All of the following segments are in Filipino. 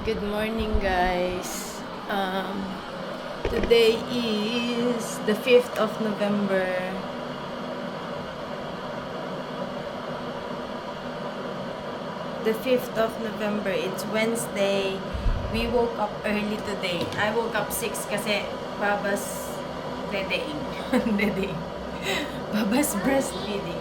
Good morning, guys. Today is the 5th of November. The 5th of November, it's Wednesday. We woke up early today. I woke up 6 kasi Baba's dedeing. Dedeing. Baba's breastfeeding.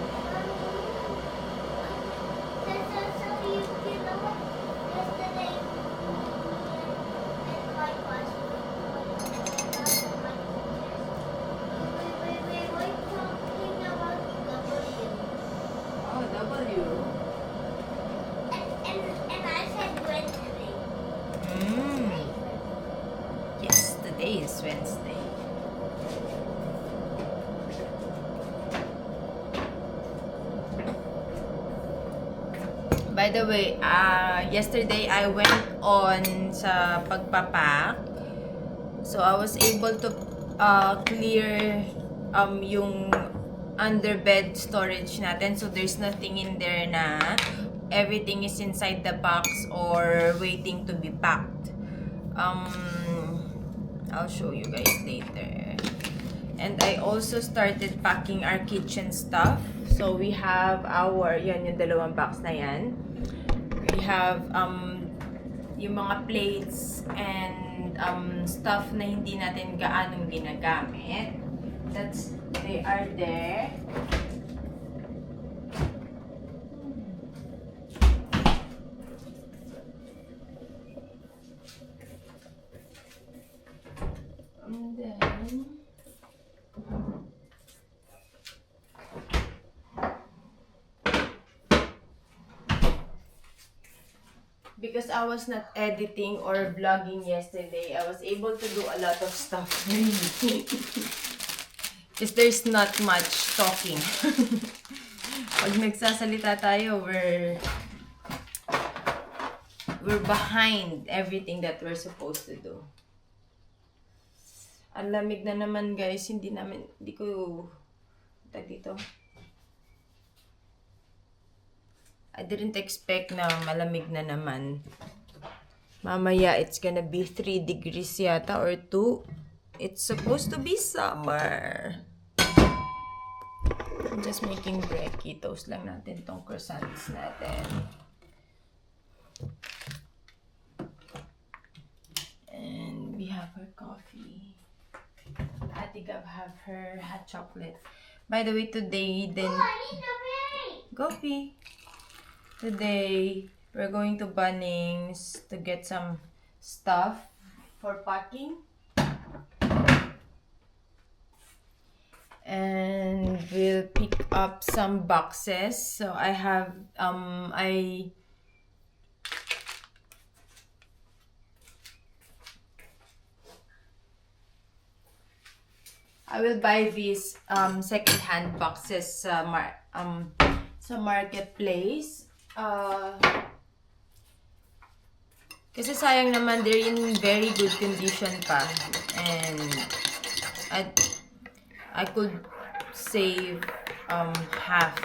Yes, today is Wednesday. By the way, yesterday I went on sa pagpapack. So I was able to clear yung underbed storage natin. So there's nothing in there na everything is inside the box or waiting to be packed. I'll show you guys later. And I also started packing our kitchen stuff. So we have yan yung dalawang box na yan. We have yung mga plates and stuff na hindi natin gaanong ginagamit. They are there. And then because I was not editing or vlogging yesterday, I was able to do a lot of stuff. Because there's not much talking. Pag nagsasalita tayo, we're behind everything that we're supposed to do. Ang lamig na naman, guys. Hindi ko dito. I didn't expect na malamig na naman. Mamaya, it's gonna be 3 degrees yata or 2. It's supposed to be summer. I'm just making brekkie. Toast lang natin tong croissants natin. And we have our coffee. Ate Gab have her hot chocolate. By the way, today, then... Oh, I need to pay! Coffee. Today, we're going to Bunnings to get some stuff for packing. And we'll pick up some boxes. So I have, I will buy these second-hand boxes sa marketplace. Kasi sayang naman, they're in very good condition pa. And I could save half.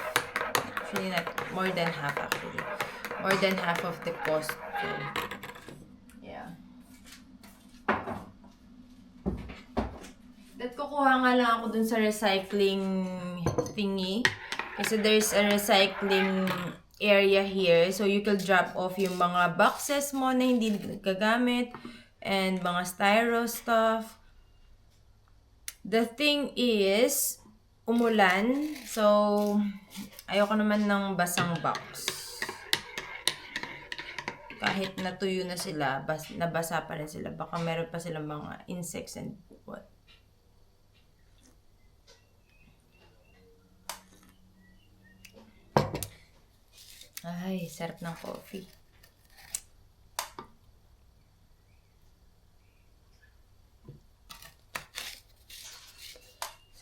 Actually, not more than half actually. More than half of the cost. So, yeah. Kukuha nga lang ako dun sa recycling thingy. Kasi there's a recycling area here. So, you can drop off yung mga boxes mo na hindi gagamit. And mga styro stuff. The thing is, umulan. So, ayoko naman ng basang box. Kahit natuyo na sila, nabasa pa rin sila. Baka meron pa silang mga insects and what. Ay, sarap ng coffee.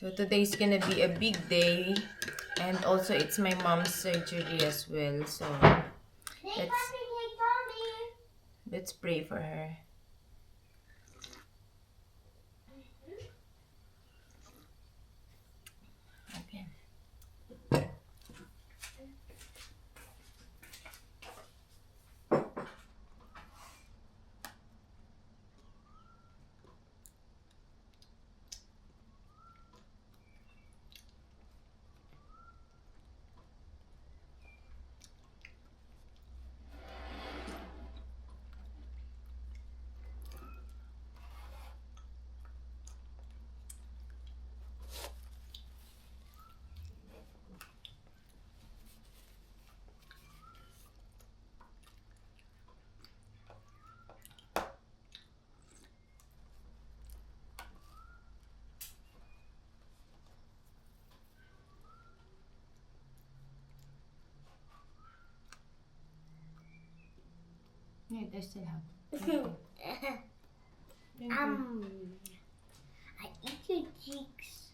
So today's gonna be a big day. And also it's my mom's surgery as well. So let's pray for her. Okay. Yeah, I still have. I eat your cheeks.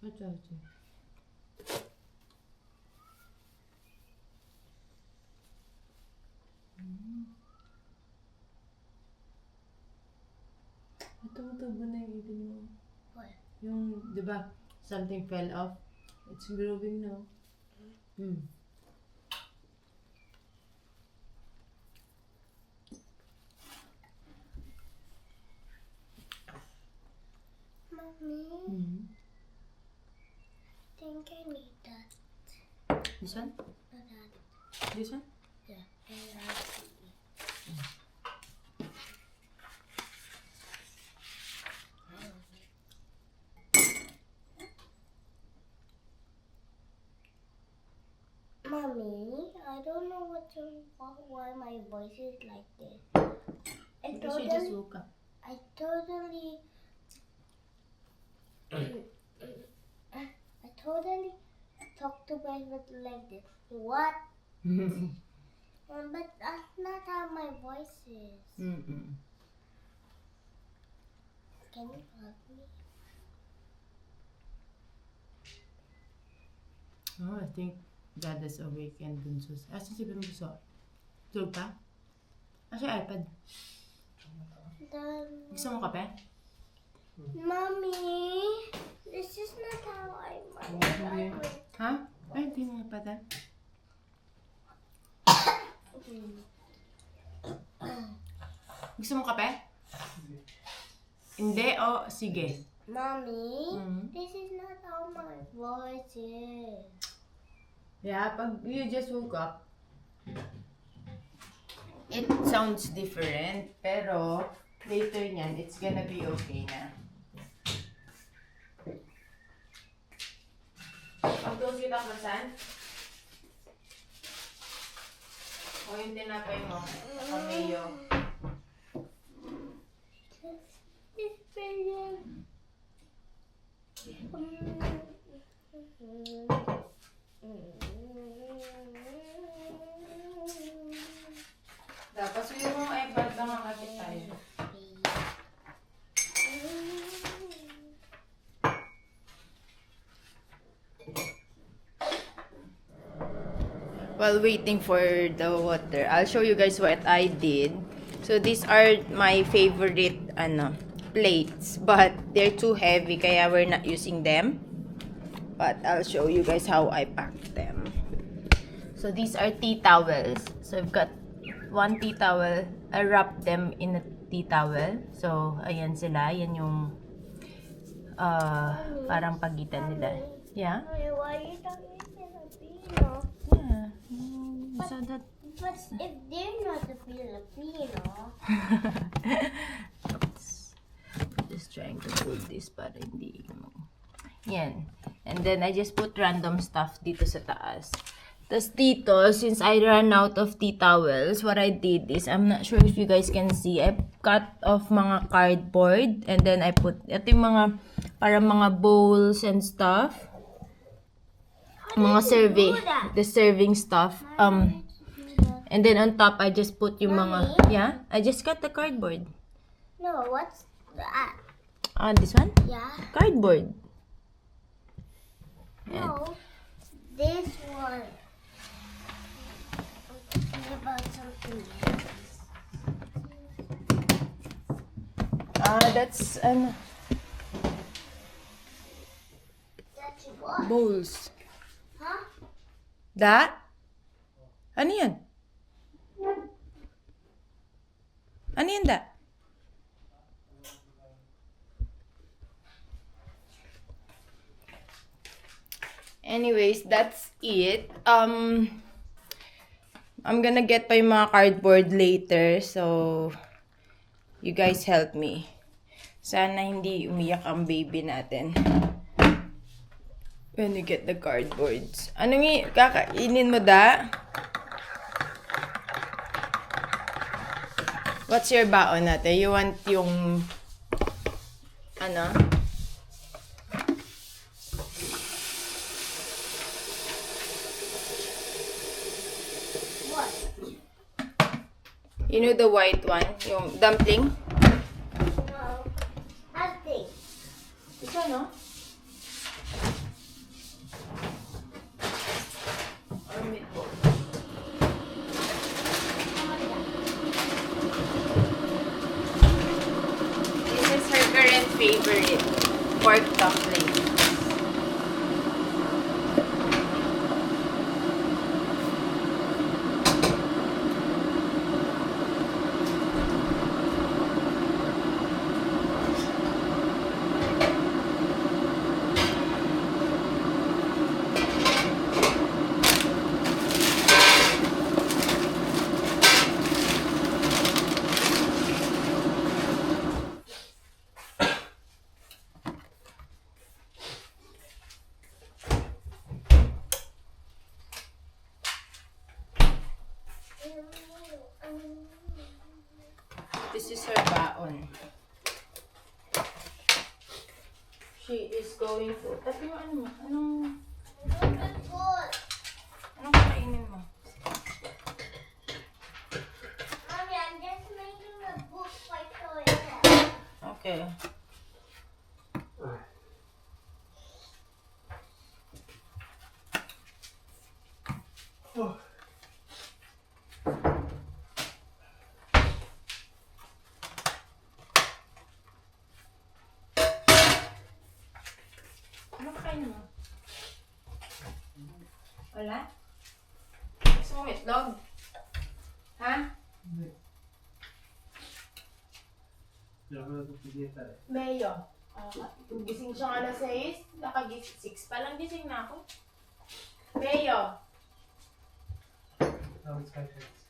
Ito. Tumutubo na yung ibig mo. What? Yung, di ba, something fell off. It's growing now. Mommy, I think I need that. This one? That. This one? Yeah, I like it. Mommy, I don't know why my voice is like this. Because you just woke up. I totally talk to myself like this. What? But that's not how my voice is. Mm-mm. Can you help me? Oh, I think Dad is awake and Bunso's. Asan si Bunso? Tulog pa? Asa yung iPad? Gusto mo kape? Mommy, this is not how I want it. Ha? Ay, hindi mo pa dad. Gusto mo kape? Hindi o sige. Mommy, this is not how my voice is. Yeah, pag you just woke up, it sounds different, pero later niyan, it's gonna be okay na. Pag-toast kita ko saan? O yung tinapay mo, pamayo. It's very... Dapat suyo mo iPad lang ang kapit tayo. While waiting for the water, I'll show you guys what I did. So these are my favorite plates, but they're too heavy kaya we're not using them. But I'll show you guys how I packed them. So these are tea towels. So I've got one tea towel. I wrapped them in a tea towel. So ayan sila, yan yung parang pagitan nila. Yeah. Why are you talking Filipino? Yeah. So that. But if they're not a Filipino, Just trying to put this para hindi. Yan. And then I just put random stuff dito sa taas. Tapos dito, since I ran out of tea towels, what I did is, I'm not sure if you guys can see, I cut off mga cardboard and then I put, ito yung mga, para mga bowls and stuff. Mga serving, the serving stuff. And then on top, I just put yung mga, yeah, I just cut the cardboard. no, what's that? This one? Yeah. Cardboard. No, this one. I'm talking about something else. That's, That's what? bowls. Huh? That? Ano yan? Ano yan, that? Anyways, that's it. I'm gonna get pa yung mga cardboard later. So, you guys help me. Sana hindi umiyak ang baby natin. When you get the cardboards. Anong kakainin mo, da? What's your baon natin? You want yung... Ano? What? You know the white one? Yung dumpling? No. Nothing. Ito, no? Or meatball? This is her current favorite. Pork dumpling. This is her baon. She is going to... Tapi mo ano mo? Anong kakainin mo? Mommy, I'm just making a book for toilet. Okay. Ano kakainin mo? Wala? Gusto mo itlog? Ha? Mayo. Gising siya alas 6. Nakagising 6 pa lang gising na ako. Mayo. No, it's 5 minutes.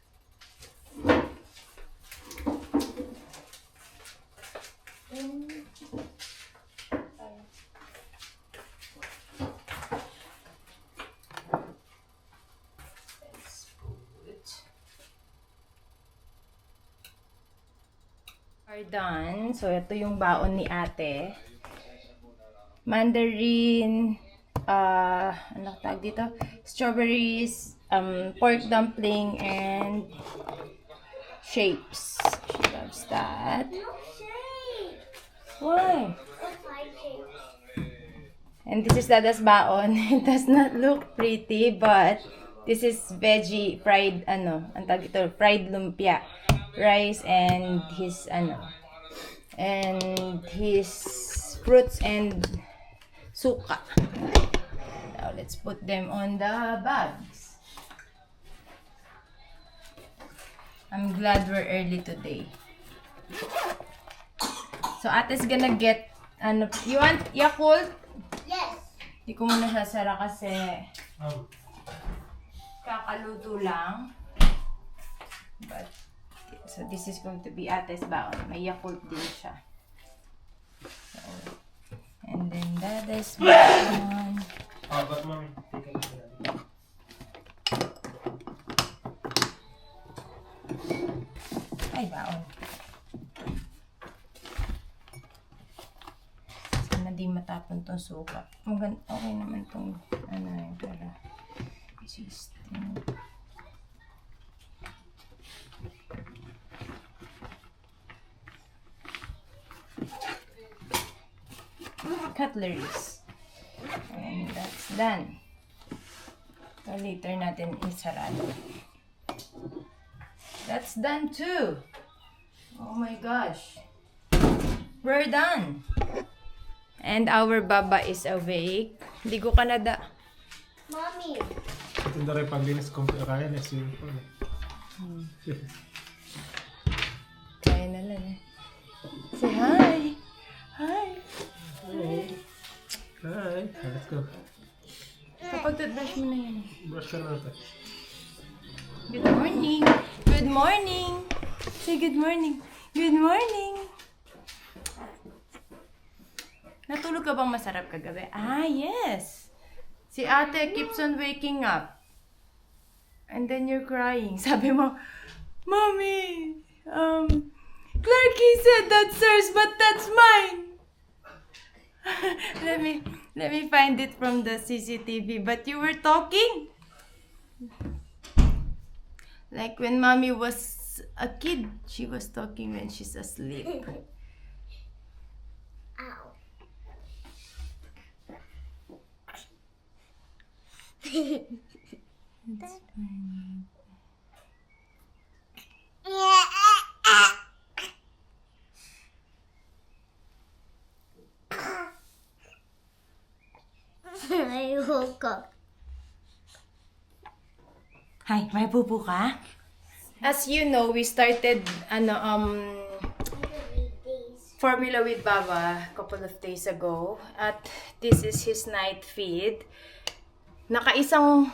Are done. So, ito yung baon ni ate. Mandarin, ano tawag dito? Strawberries, pork dumpling, and shapes. She loves that. No shape. Why? It's my shape. And this is Dada's baon. It does not look pretty, but this is veggie fried, ang tawag dito, fried lumpia. Rice and his, and his fruits and suka. Now, let's put them on the bags. I'm glad we're early today. So, Ate's gonna get, you want Yakult? Yes. Di ko muna sasara kasi Um, kakaluto lang. But, so this is going to be Ate's baon. May Yakult din siya. So, and then Dada's baon. but mommy, take a look at that. Ay, baon. Sana di matapon tong suka. Okay naman tong, para system. Cutleries. And that's done. So later natin isarado. That's done too. Oh my gosh. We're done. And our baba is awake. Hindi ko kanada. Mommy. Ito na rin pambilis kung kaya na swimming pool. Kaya na lang eh. Say hi. Hi. Hi. Let's go. brush mo na yan. Brush ka na natin. Good morning. Good morning. Say good morning. Good morning. Natulog ka bang masarap kagabi? Ah, yes. Si ate keeps on waking up. And then you're crying. Sabi mo, Mommy, Clarky said that's hers, but that's mine. let me find it from the CCTV. But you were talking. Like when Mommy was a kid, she was talking when she's asleep. Ow. I woke up. Hi, may pupo ka? As you know, we started formula with Baba a couple of days ago. At this is his night feed. Nakaisang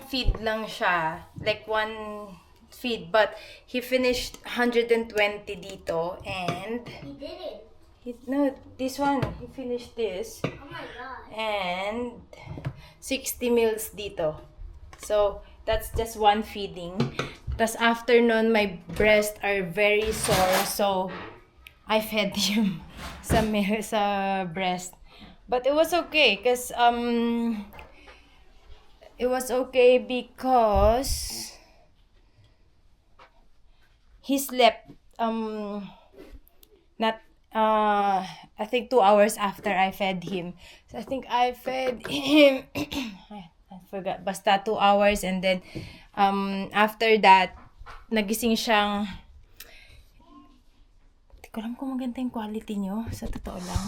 feed lang siya. Like one feed. But he finished 120 dito. And He did it. no, this one. He finished this. Oh my god. And 60 meals dito. So, that's just one feeding. Tas after nun, my breasts are very sore. So, I fed him sa breast. But it was okay. Because, it was okay because he slept, not, I think 2 hours after I fed him. So, I think I fed him, I forgot, basta 2 hours, and then, after that, nagising siyang, hindi ko alam kung maganda yung quality nyo, sa totoo lang.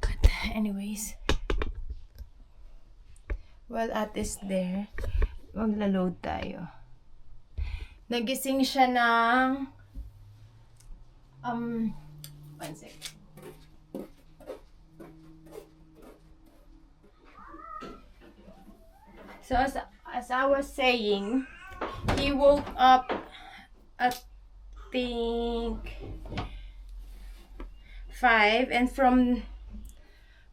But, anyways, while Ate's there, magla-load tayo. Nagising siya ng, one sec. So, as I was saying, he woke up at, think, 5, and from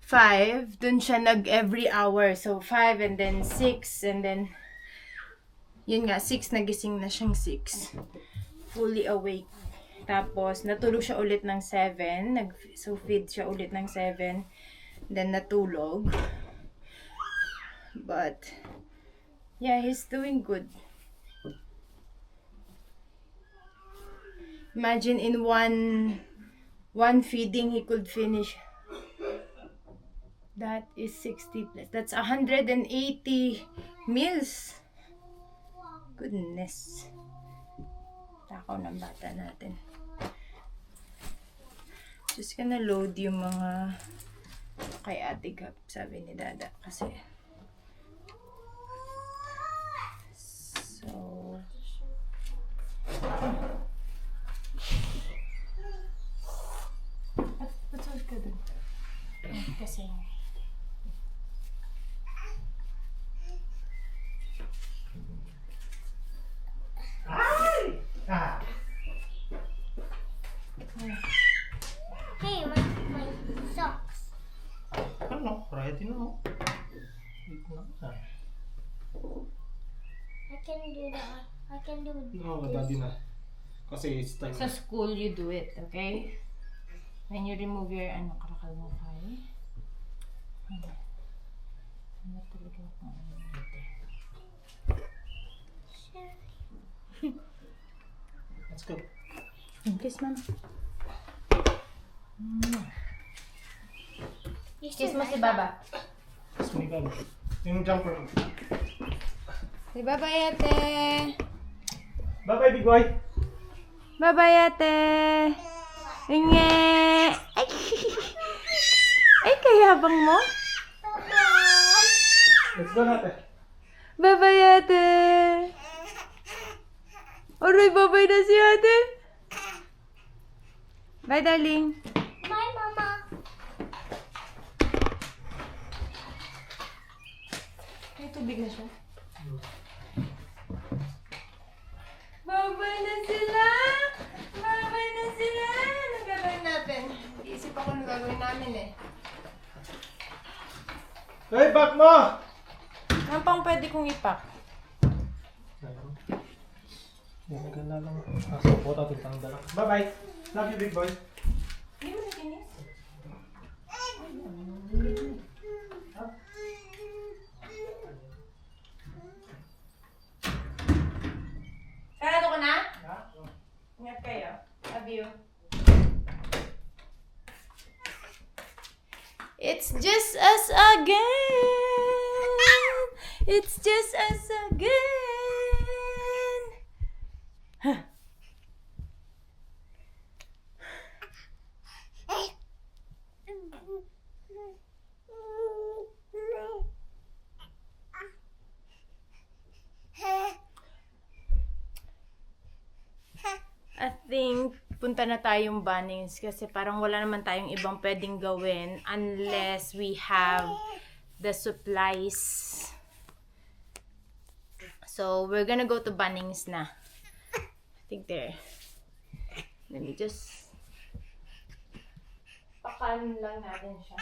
5, dun siya every hour. So, 5, and then 6, and then, yun nga, 6, nagising na siyang 6. Fully awake. Tapos, natulog siya ulit ng 7. So, feed siya ulit ng 7. Then, natulog. But, yeah, he's doing good. Imagine in one feeding, he could finish. That is 60 plus. That's 180 meals. Goodness. Takaw ng bata natin. Just gonna load yung mga kay Ate Gab, sabi ni Dada. Kasi so what's all ka dun? Kasi Hey, my socks. Ano? Ready na, no? Wait na. I can do that. I can do No, this. daddy na. Kasi it's time. sa school you do it, okay? When you remove your karakal mo file. Ano talaga ako Let's go. Kiss mama. Kiss mo si Baba. Kiss me, Baba. Yung jumper. Si Baba Ate. Bye-bye, big boy. Baba Ate. Inge. Ay. Ay, kayabang mo. Let's go natin. Baba Ate. Aray, babay na si Ate. Bye, darling. Bye, Mama. Tubig na siya. Babay na sila! Babay na sila! Anong gagawin natin? Iisip ako ng gagawin namin eh. Hey, back mo! Ano pang pwede kong ipak? Ganda lang. So, buta tintang dala. Bye-bye. Love you, big boy. Hindi mo nakinis? Sarado ko na? Ingat kayo. Love you. It's just us again. It's just us again. Huh. I think punta na tayong Bunnings kasi parang wala naman tayong ibang pwedeng gawin unless we have the supplies. So, we're gonna go to Bunnings na. I think there. Let me just pakan lang natin siya.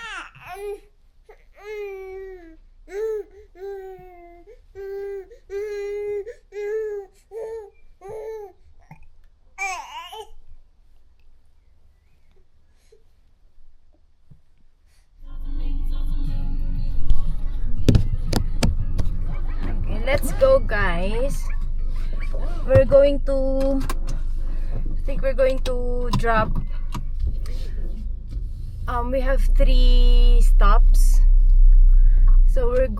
Let's go, guys. We're going to, I think we're going to drop, we have 3 stops. So we are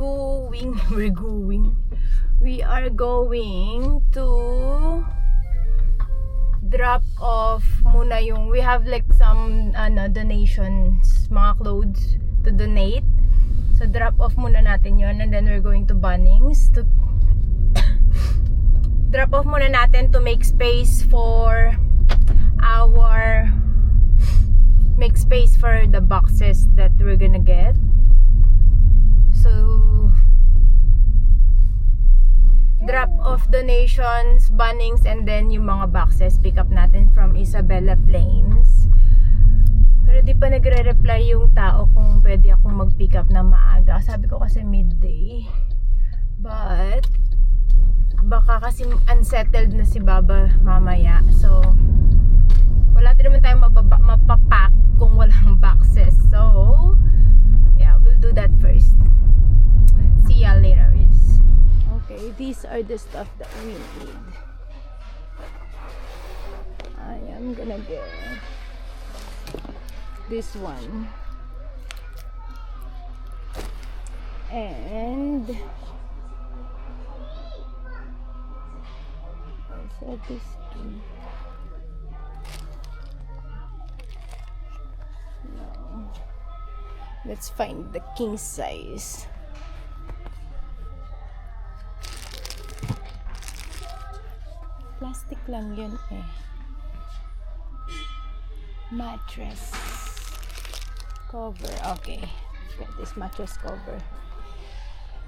going to drop off muna yung, we have like some donations, mga clothes to donate. So, drop off muna natin yon, and then we're going to Bunnings to drop off muna natin to make space for the boxes that we're gonna get. So, drop off donations, Bunnings, and then yung mga boxes pick up natin from Isabela Plains. Pero di pa nagre-reply yung tao kung pwede akong mag-pick up na maaga. Sabi ko kasi midday. But, baka kasi unsettled na si Baba mamaya. So, wala din naman tayong mapapack kung walang boxes. So, yeah, we'll do that first. See ya later, guys. Okay, these are the stuff that we need. I am gonna get this one and I said this one. No. Let's find the king size. Plastic lang yun eh. Mattress cover. Okay. Get this mattress cover.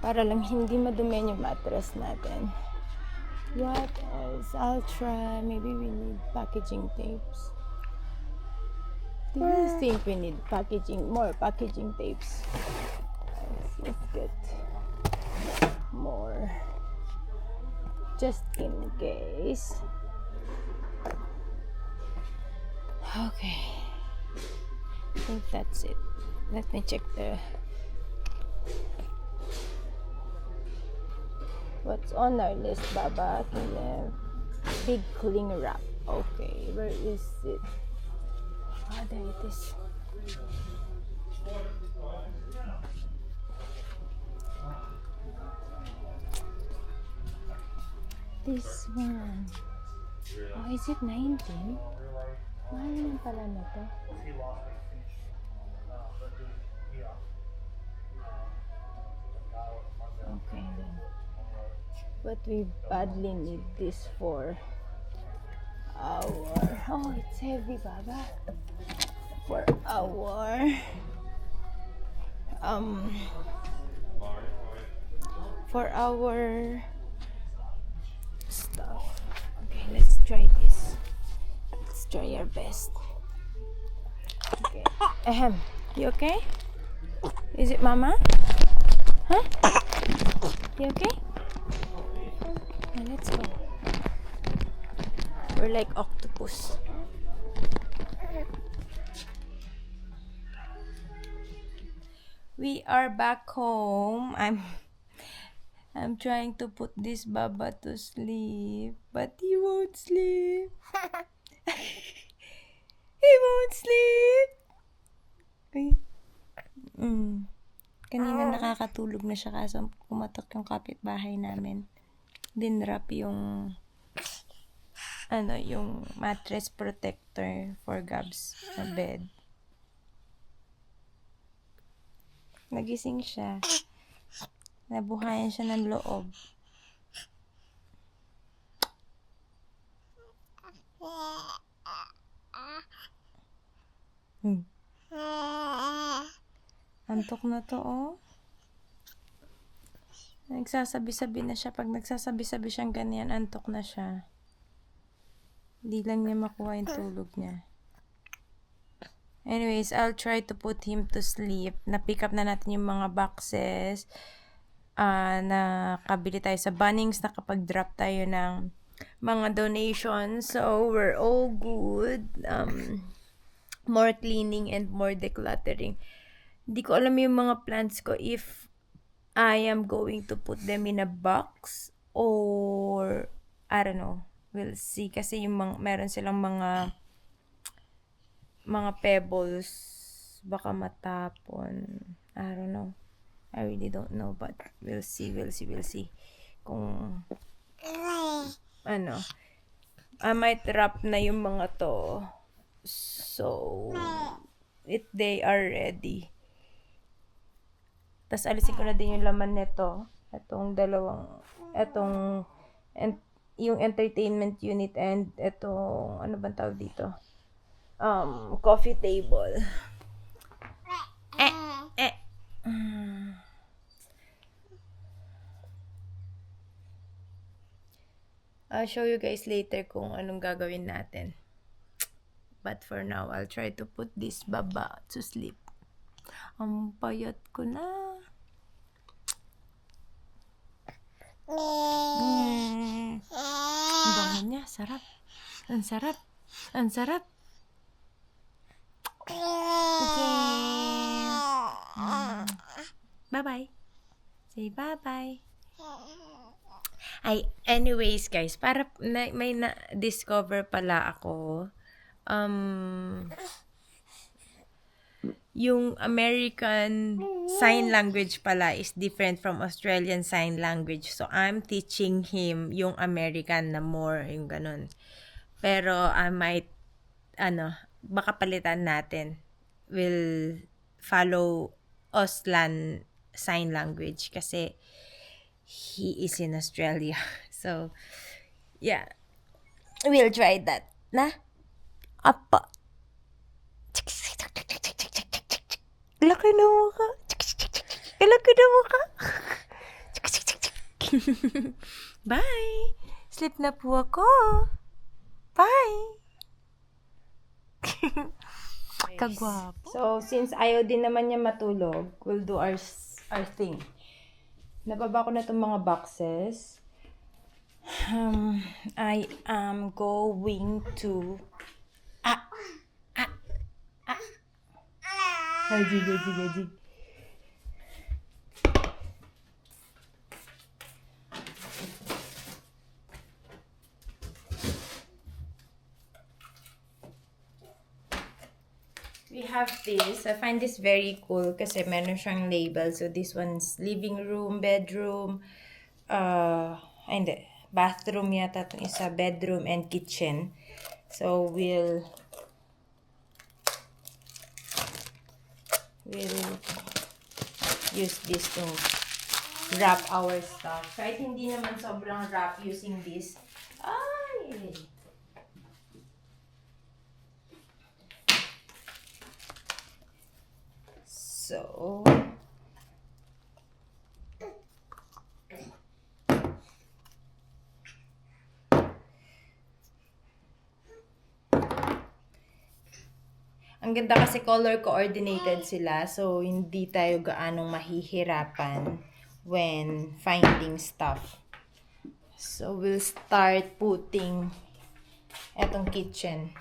Para lang hindi madumi yung mattress natin. What else? I'll try. Maybe we need packaging tapes. Do you think we need more packaging tapes? Let's get more. Just in case. Okay. I think that's it. Let me check what's on our list, Baba. Big cling wrap. Okay, where is it? Ah, there it is. This one. Oh, is it 19? Mahal naman pala na to. Okay then. But we badly need this for our... Oh, it's heavy, Baba. For our... for our stuff. Okay, let's try this. Let's try our best. Okay. Ahem. You okay? Is it Mama? Huh? You okay? Yeah, let's go. We're like octopus. We are back home. I'm trying to put this Baba to sleep, but he won't sleep. He won't sleep. Uy. Kanina nakakatulog na siya kaso kumatok yung kapitbahay namin. Dinrap yung yung mattress protector for Gabs sa bed. Nagising siya. Nabuhayan siya ng loob. Antok na to, oh. Nagsasabi-sabi na siya. Pag nagsasabi-sabi siyang ganyan, antok na siya. Di lang niya makuha yung tulog niya. Anyways, I'll try to put him to sleep. Na-pick up na natin yung mga boxes. Nakabili tayo sa Bunnings. Nakapag-drop tayo ng mga donations. So, we're all good. More cleaning and more decluttering. Hindi ko alam yung mga plans ko if I am going to put them in a box or I don't know. We'll see. Kasi yung meron silang mga pebbles baka matapon. I don't know. I really don't know, but we'll see. Kung I might wrap na yung mga to. So they are ready. Tapos alisin ko na din yung laman nito. Yung entertainment unit and itong, ano bang tawag dito? Coffee table. I'll show you guys later kung anong gagawin natin. But for now, I'll try to put this Baba to sleep. Ang payat ko na. Ang bango niya. Sarap. Ang sarap. Ang sarap. Okay. Bye-bye. Say bye-bye. Anyways, guys, para may na-discover pala ako. Yung American Sign Language pala is different from Australian Sign Language. So, I'm teaching him yung American na more, yung ganun. Pero, I might, baka palitan natin. We'll follow Auslan Sign Language kasi he is in Australia. So, yeah. We'll try that. Na? Apa. Laki na mukha. Laki na mukha. Bye. Sleep na po ako. Bye. Kagwapo. So, since ayaw din naman niya matulog, we'll do our thing. Nababa ko na itong mga boxes. I am going to Jig. We have this. I find this very cool kasi meron siyang label. So this one's living room, bedroom, hindi, bathroom yata itong isa, bedroom and kitchen. So we'll use this to wrap our stuff. Kahit hindi naman sobrang wrap using this. Ay! So, Ang ganda kasi color coordinated sila. So, hindi tayo gaanong mahihirapan when finding stuff. So, we'll start putting etong kitchen.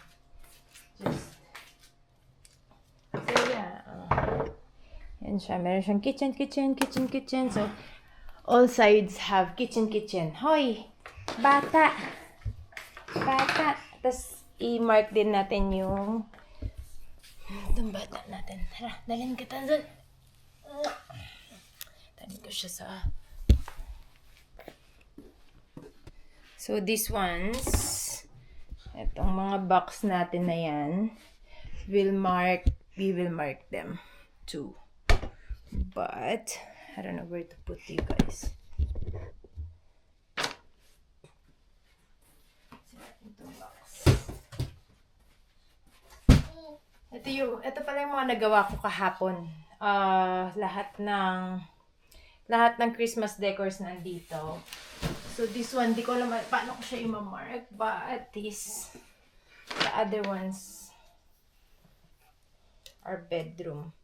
So, yeah. Yan siya. Meron siyang kitchen. So, all sides have kitchen. Hoy! Bata! Tapos, i-mark din natin yung itong bata natin. Tara, dalhin kita dun. Dalhin ko siya sa... So, these ones, itong mga box natin na yan, we will mark them too. But, I don't know where to put you guys. Itong box. Ito pala yung mga nagawa ko kahapon. Lahat ng Christmas decors nandito. So, this one, di ko alam paano ko siya i-mark. But, the other ones are bedroom.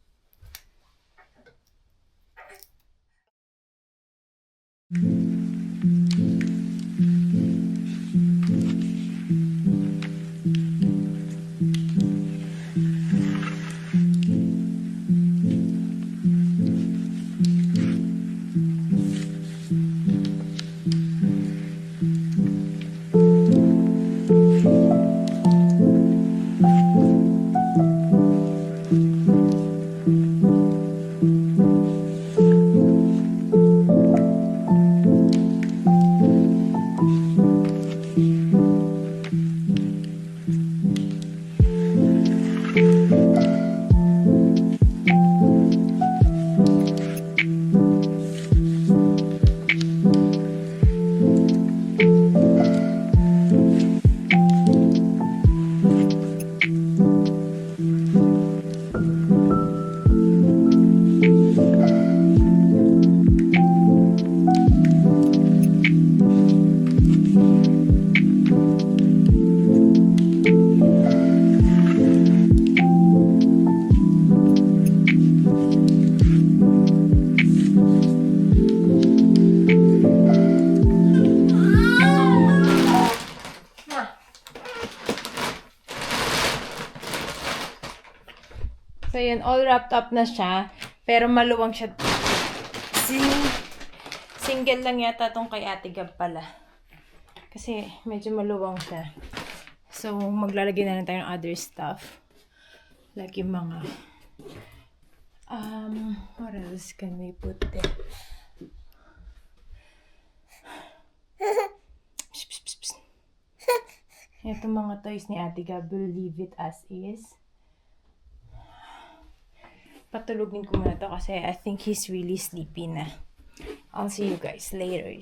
So, yun, all wrapped up na siya. Pero maluwang siya. Single lang yata tong kay Ate Gab pala. Kasi medyo maluwang siya. So, maglalagay na lang tayo ng other stuff. Like yung mga... what else can we put there? Itong mga toys ni Ate Gab, we'll leave it as is. Patulugin ko muna to kasi I think he's really sleepy na. I'll see you guys later.